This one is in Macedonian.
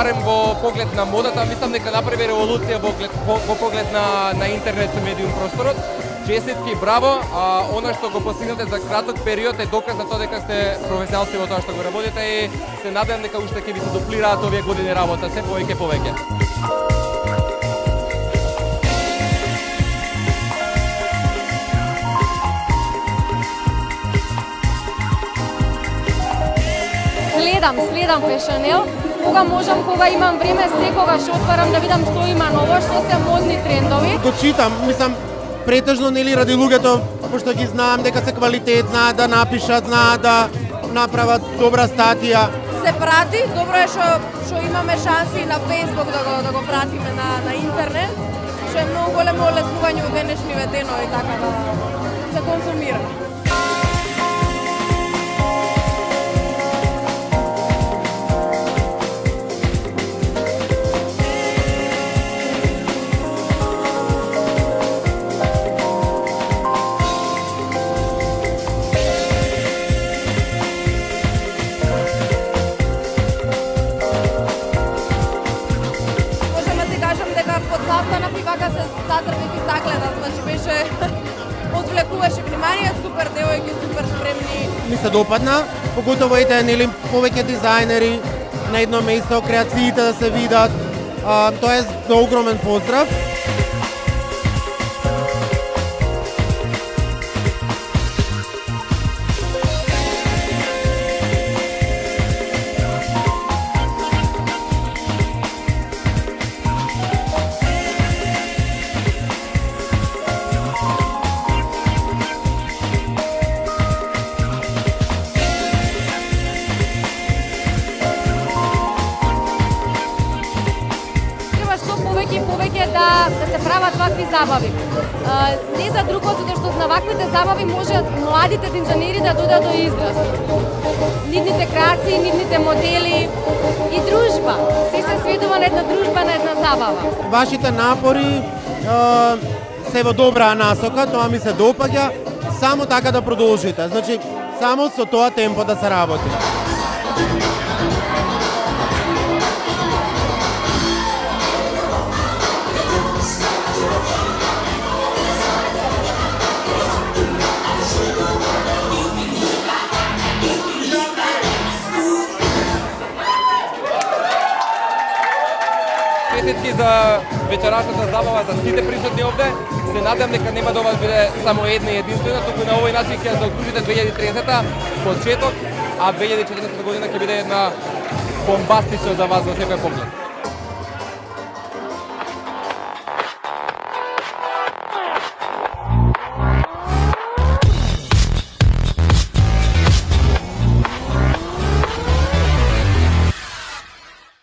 барем во поглед на модата, мислам дека направи револуција во поглед на интернет медиум просторот. Честитки, браво, она што го постигнате за краток период е доказ на тоа дека сте професионалци во тоа што го работите и се надевам дека уште ќе ви се дуплираат овие години работа, се повеќе. Следам Фешенел, кога можам, кога имам време, секогаш отварам да видам што има ново, што се модни трендови. Го читам, мислам, претежно нели ради луѓето, пошто ги знаам дека се квалитет, знаат да напишат, знаат да направат добра статија. Се прати, добро е што имаме шанси на Facebook да го пратиме на интернет, што е многу големо олеснување од денешниве денови, така да се консумира. Одвлекуваше внимание, супер девојки, супер спремни. Ми се допадна, поготово ете нели повеќе дизајнери на едно место, креациите да се видат. Тоа е за огромен поздрав. Повеќе да се прават вакви забави. Не за друго, затоа што на ваквите забави може младите дизајнери да додат до израз. Нивните креации, нивните модели и дружба. Се сведува на една дружба, на една забава. Вашите напори се во добра насока, тоа ми се допаѓа. Само така да продолжите. Значи, само со тоа темпо да се работи. Честитки за вечерашната забава за сите присутни овде. Се надевам дека нема да ова биде само една и единствена, туку на овој начин ќе заокружите 2030-та почеток, а 2014 година ќе биде една бомбастична за вас во секој поглед.